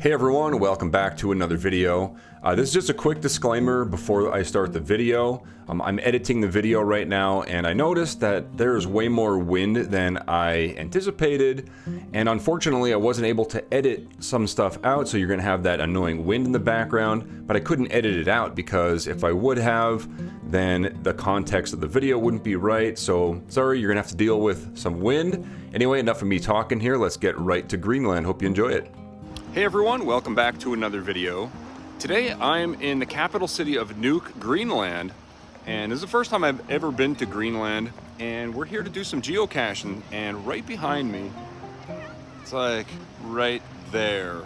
Hey everyone, welcome back to another video. This is just a quick disclaimer before I start the video. I'm editing the video right now and I noticed that there's way more wind than I anticipated, and unfortunately I wasn't able to edit some stuff out, so you're gonna have that annoying wind in the background, but I couldn't edit it out because if I would have, then the context of the video wouldn't be right, so sorry, you're gonna have to deal with some wind. Anyway, enough of me talking here, let's get right to Greenland. Hope you enjoy it. Hey everyone, welcome back to another video. Today I'm in the capital city of Nuuk, Greenland, and this is the first time I've ever been to Greenland, and we're here to do some geocaching. And right behind me, it's like right there,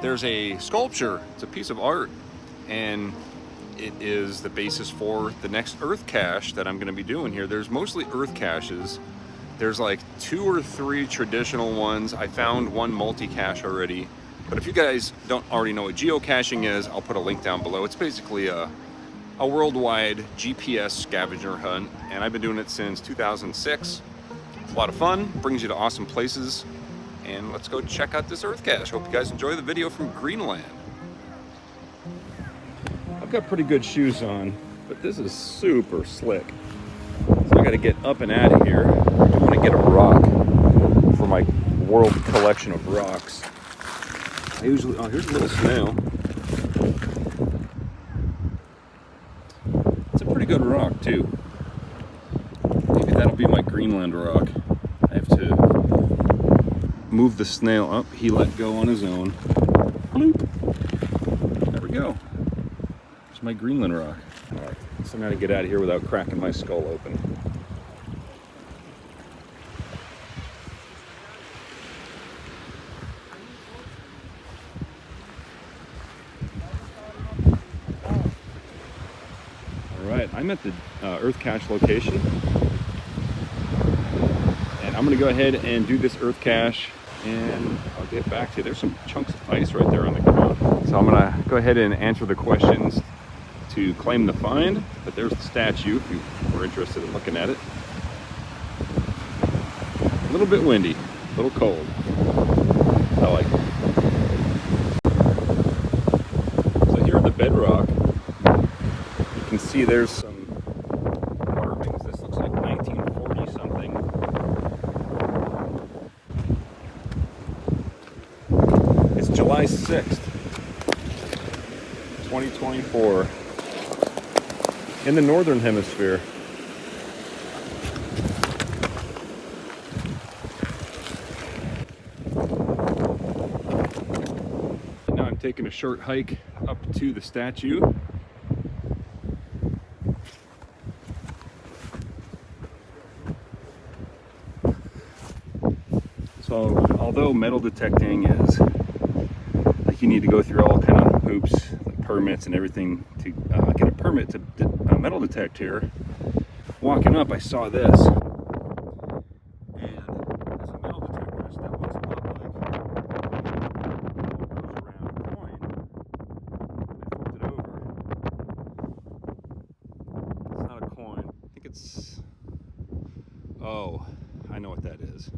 there's a sculpture. It's a piece of art, and it is the basis for the next earth cache that I'm going to be doing here. There's mostly earth caches. There's like 2 or 3 traditional ones. I found one multi-cache already. But if you guys don't already know what geocaching is, I'll put a link down below. It's basically a worldwide GPS scavenger hunt, and I've been doing it since 2006. It's a lot of fun, brings you to awesome places, and let's go check out this earth cache. Hope you guys enjoy the video from Greenland. I've got pretty good shoes on, but this is super slick. So I gotta get up and out of here. I do want to get a rock for my world collection of rocks. I usually, oh, here's a little snail. It's a pretty good rock too. Maybe that'll be my Greenland rock. I have to move the snail up. He let go on his own. Bloop. There we go. There's my Greenland rock. All right, so I'm gonna get out of here without cracking my skull open. I'm at the earth cache location, and I'm going to go ahead and do this earth cache, and I'll get back to you. There's some chunks of ice right there on the ground, so I'm going to go ahead and answer the questions to claim the find. But there's the statue if you were interested in looking at it. A little bit windy, a little cold. I like it. So here in the bedrock, you can see there's some carvings. This looks like 1940 something. It's July 6th, 2024, in the northern hemisphere. Now I'm taking a short hike up to the statue. So, although metal detecting is like you need to go through all kind of hoops, like permits and everything to get a permit to metal detect here, walking up I saw this, and there's a metal detector that looks a lot like goes around a coin. I flipped it over. It's not a coin. I think it's, oh, I know what that is.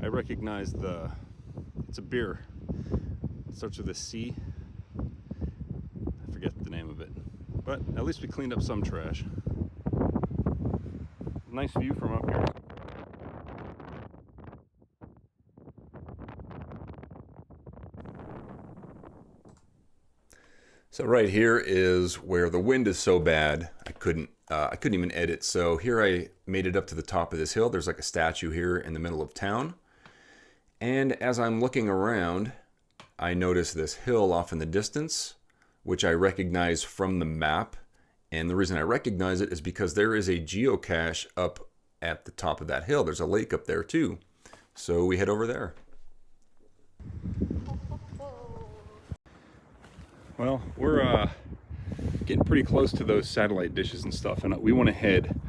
I recognize it's a beer. It starts with a C. I forget the name of it. But at least we cleaned up some trash. Nice view from up here. So right here is where the wind is so bad I couldn't even edit. So here I made it up to the top of this hill. There's like a statue here in the middle of town. And as I'm looking around, I notice this hill off in the distance, which I recognize from the map. And the reason I recognize it is because there is a geocache up at the top of that hill. There's a lake up there too. So we head over there. Well, we're getting pretty close to those satellite dishes and stuff, and we want to head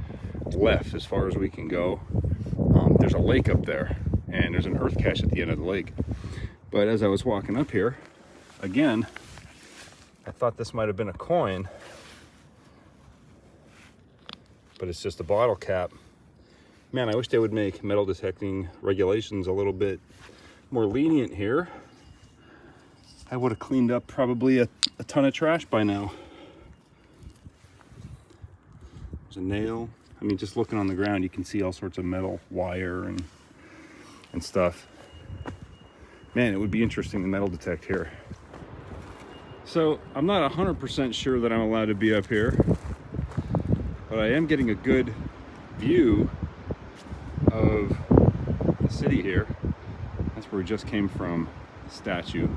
left as far as we can go. There's a lake up there, and there's an earth cache at the end of the lake. But as I was walking up here, again, I thought this might have been a coin, but it's just a bottle cap. Man, I wish they would make metal detecting regulations a little bit more lenient here. I would have cleaned up probably a ton of trash by now. There's a nail. I mean, just looking on the ground, you can see all sorts of metal wire and stuff. Man, it would be interesting to metal detect here. So I'm not 100% sure that I'm allowed to be up here, but I am getting a good view of the city here. That's where we just came from, the statue.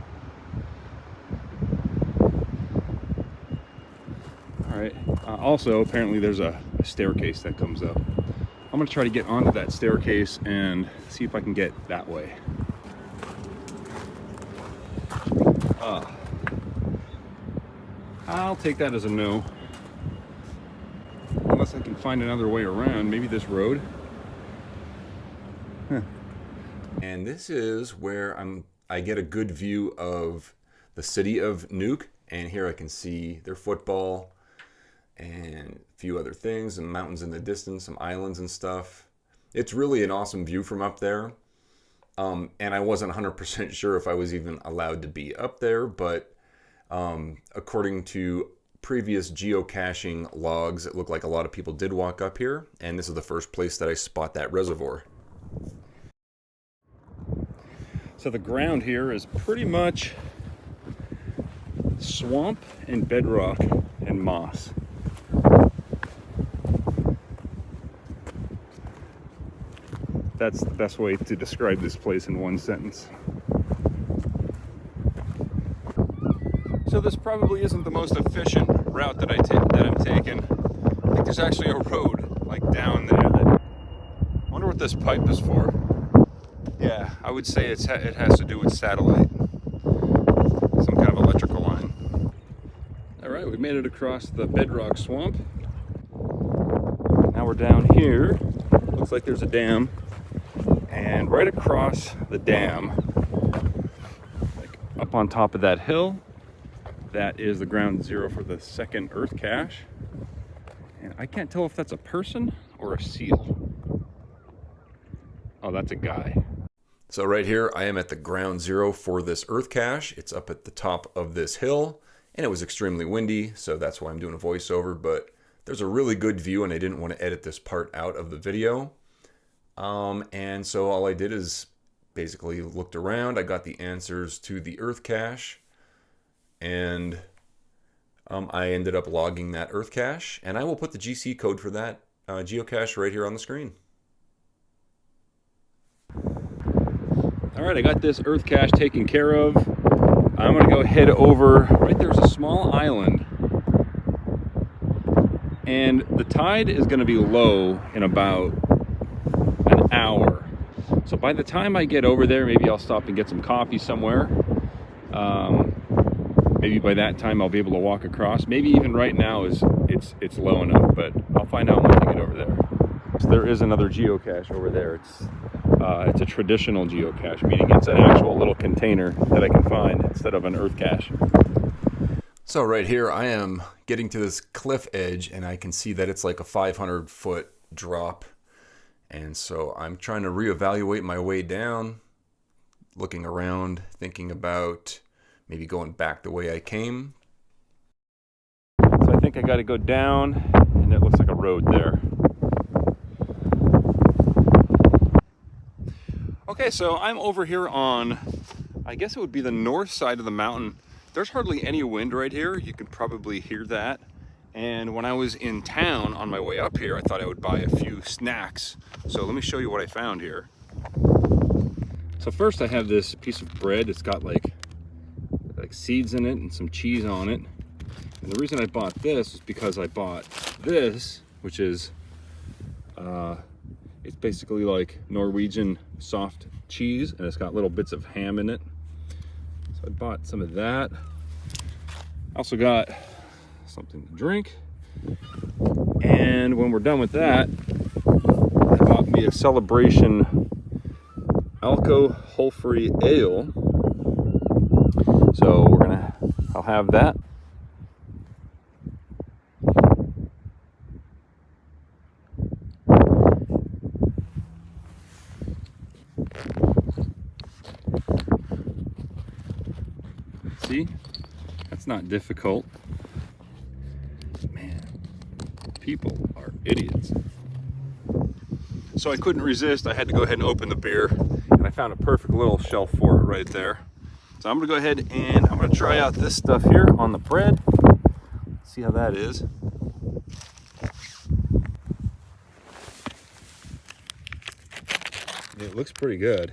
All right, also apparently there's a staircase that comes up. I'm gonna try to get onto that staircase and see if I can get that way. I'll take that as a no. Unless I can find another way around, maybe this road. Huh. And this is where I get a good view of the city of Nuuk, and here I can see their football and a few other things, some mountains in the distance, some islands and stuff. It's really an awesome view from up there. And I wasn't 100% sure if I was even allowed to be up there, but according to previous geocaching logs, it looked like a lot of people did walk up here, and this is the first place that I spot that reservoir. So the ground here is pretty much swamp and bedrock and moss. That's the best way to describe this place in one sentence. So this probably isn't the most efficient route that I'm taking. I think there's actually a road like down there. I wonder what this pipe is for. Yeah, I would say it has to do with satellite. Some kind of electrical line. All right, we made it across the bedrock swamp. Now we're down here. Looks like there's a dam. And right across the dam, like up on top of that hill, that is the ground zero for the second Earth cache. And I can't tell if that's a person or a seal. Oh, that's a guy. So right here, I am at the ground zero for this Earth cache. It's up at the top of this hill, and it was extremely windy, so that's why I'm doing a voiceover, but there's a really good view, and I didn't want to edit this part out of the video. And so all I did is basically looked around. I got the answers to the Earth cache, and I ended up logging that Earth cache, and I will put the GC code for that geocache right here on the screen. All right, I got this Earth cache taken care of. I'm gonna go head over, right there's a small island, and the tide is gonna be low in about an hour. So by the time I get over there, maybe I'll stop and get some coffee somewhere. Maybe by that time I'll be able to walk across. Maybe even right now it's low enough, but I'll find out once I get over there. So there is another geocache over there. It's a traditional geocache, meaning it's an actual little container that I can find instead of an Earth cache. So right here, I am getting to this cliff edge, and I can see that it's like a 500-foot drop. And so I'm trying to reevaluate my way down, looking around, thinking about maybe going back the way I came. So I think I got to go down, and it looks like a road there. Okay, so I'm over here on, I guess it would be the north side of the mountain. There's hardly any wind right here. You can probably hear that. And when I was in town on my way up here, I thought I would buy a few snacks. So let me show you what I found here. So first I have this piece of bread. It's got like seeds in it and some cheese on it. And the reason I bought this is because I bought this, which is, it's basically like Norwegian soft cheese, and it's got little bits of ham in it. So I bought some of that. I also got something to drink. And when we're done with that, I bought me a Celebration alcohol-free ale. So I'll have that. See, that's not difficult. Man, people are idiots. So I couldn't resist. I had to go ahead and open the beer, and I found a perfect little shelf for it right there. So I'm gonna go ahead and I'm gonna try out this stuff here on the bread. See how that is. It looks pretty good.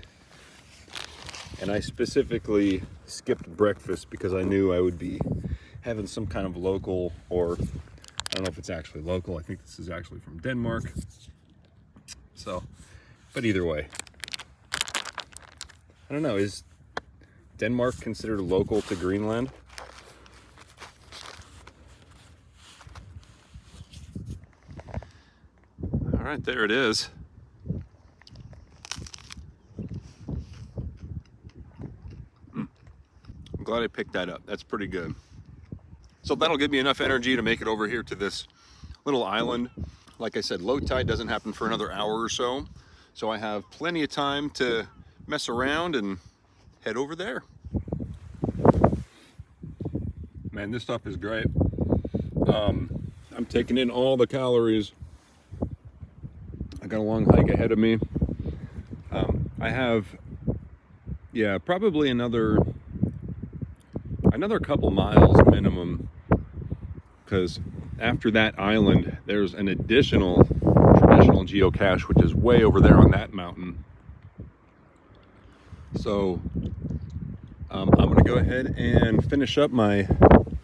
And I specifically skipped breakfast because I knew I would be having some kind of local, or I don't know if it's actually local. I think this is actually from Denmark. So, but either way, I don't know, is Denmark considered local to Greenland? All right, there it is. I'm glad I picked that up. That's pretty good. So that'll give me enough energy to make it over here to this little island. Like I said, low tide doesn't happen for another hour or so. So I have plenty of time to mess around and head over there. Man, this stuff is great. I'm taking in all the calories. I got a long hike ahead of me. I have, yeah, probably another couple miles minimum, because after that island there's an additional traditional geocache which is way over there on that mountain. So I'm gonna go ahead and finish up my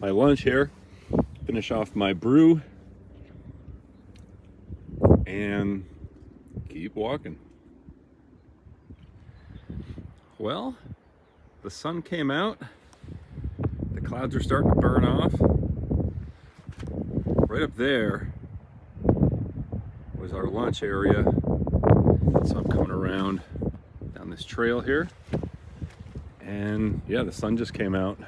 lunch here, finish off my brew, and keep walking. Well, the sun came out. The clouds are starting to burn off. Right up there was our lunch area. So I'm coming around down this trail here. And yeah, the sun just came out.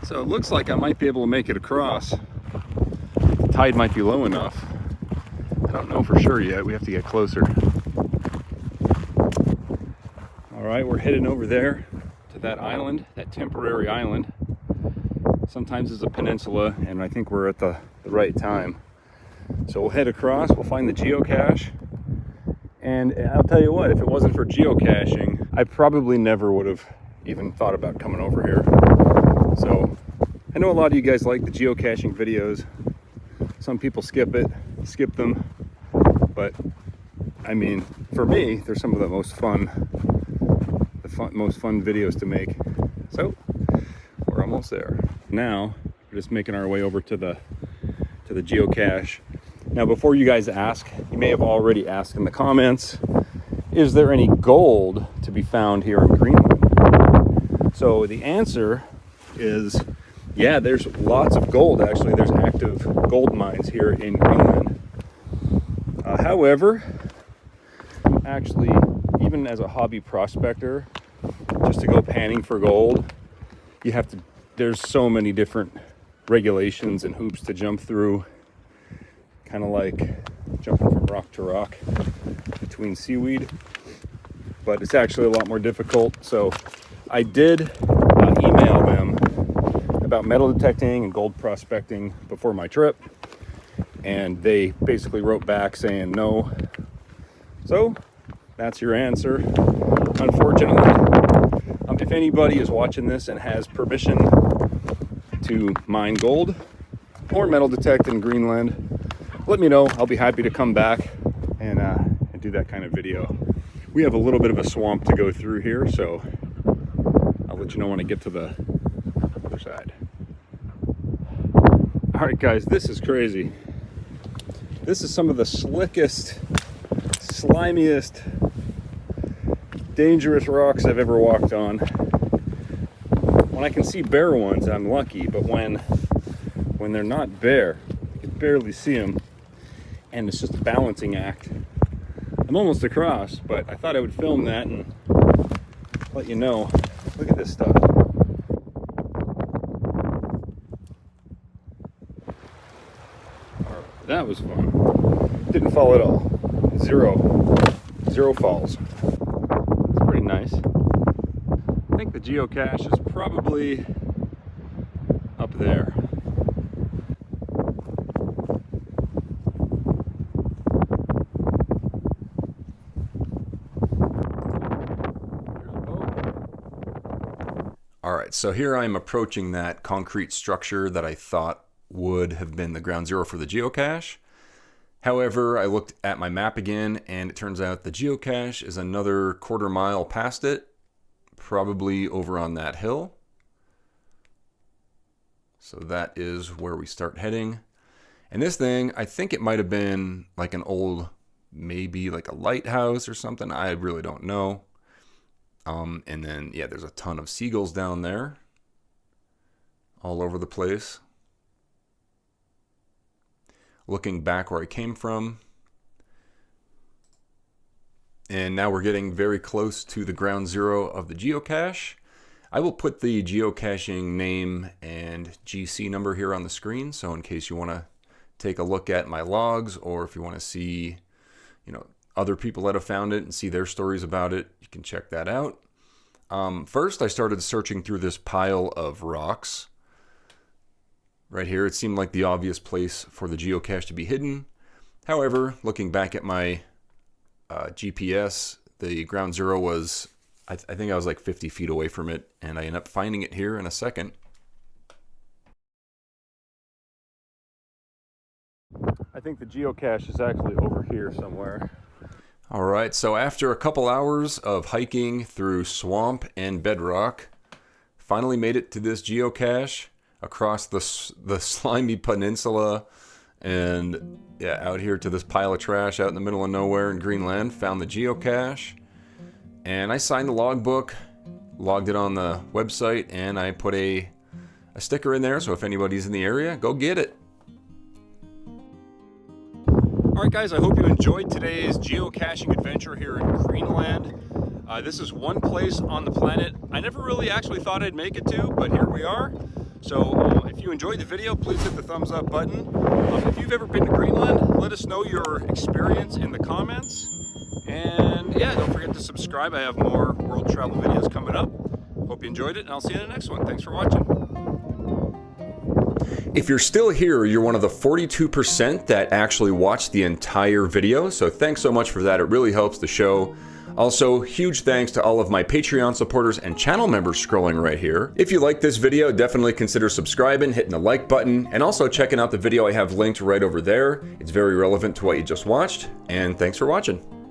So it looks like I might be able to make it across. The tide might be low enough. I don't know for sure yet. We have to get closer. All right, we're heading over there to that island, that temporary island. Sometimes it's a peninsula, and I think we're at the right time. So we'll head across, we'll find the geocache. And I'll tell you what, if it wasn't for geocaching, I probably never would have even thought about coming over here. So I know a lot of you guys like the geocaching videos. Some people skip them, but I mean, for me, they're some of the most fun videos to make. So we're almost there. Now we're just making our way over to the geocache. Now, before you guys ask, you may have already asked in the comments, is there any gold to be found here in Greenland? So the answer is, yeah, there's lots of gold. Actually, there's active gold mines here in Greenland. However, actually, even as a hobby prospector, just to go panning for gold, there's so many different regulations and hoops to jump through, kind of like jumping from rock to rock between seaweed, but it's actually a lot more difficult. So I did email them about metal detecting and gold prospecting before my trip, and they basically wrote back saying no. So that's your answer, unfortunately. If anybody is watching this and has permission to mine gold or metal detect in Greenland, let me know. I'll be happy to come back and do that kind of video. We have a little bit of a swamp to go through here, so I'll let you know when I get to the other side. All right, guys, this is crazy. This is some of the slickest, slimiest, dangerous rocks I've ever walked on. When I can see bare ones, I'm lucky, but when they're not bare, you can barely see them, and it's just a balancing act I'm almost across, but I thought I would film that and let you know. Look at this stuff. That was fun. Didn't fall at all. Zero falls. It's pretty nice. I think the geocache is probably up there. All right, so here I'm approaching that concrete structure that I thought would have been the ground zero for the geocache. However, I looked at my map again, and it turns out the geocache is another quarter mile past it, probably over on that hill. So that is where we start heading. And this thing, I think it might have been like an old, maybe like a lighthouse or something. I really don't know. And then, yeah, there's a ton of seagulls down there all over the place. Looking back where I came from. And now we're getting very close to the ground zero of the geocache. I will put the geocaching name and GC number here on the screen, so in case you want to take a look at my logs, or if you want to see, other people that have found it and see their stories about it, you can check that out. First, I started searching through this pile of rocks. Right here, it seemed like the obvious place for the geocache to be hidden. However, looking back at my GPS, the ground zero was, I think I was like 50 feet away from it, and I ended up finding it here in a second. I think the geocache is actually over here somewhere. All right, so after a couple hours of hiking through swamp and bedrock, finally made it to this geocache across the slimy peninsula and out here to this pile of trash out in the middle of nowhere in Greenland. Found the geocache, and I signed the logbook, logged it on the website, and I put a sticker in there, so if anybody's in the area, go get it. Alright guys, I hope you enjoyed today's geocaching adventure here in Greenland. This is one place on the planet I never really actually thought I'd make it to, but here we are. So if you enjoyed the video, please hit the thumbs up button. If you've ever been to Greenland, let us know your experience in the comments. And yeah, don't forget to subscribe. I have more world travel videos coming up. Hope you enjoyed it, and I'll see you in the next one. Thanks for watching. If you're still here, you're one of the 42% that actually watched the entire video, so thanks so much for that. It really helps the show. Also, huge thanks to all of my Patreon supporters and channel members scrolling right here. If you like this video, definitely consider subscribing, hitting the like button, and also checking out the video I have linked right over there. It's very relevant to what you just watched, and thanks for watching.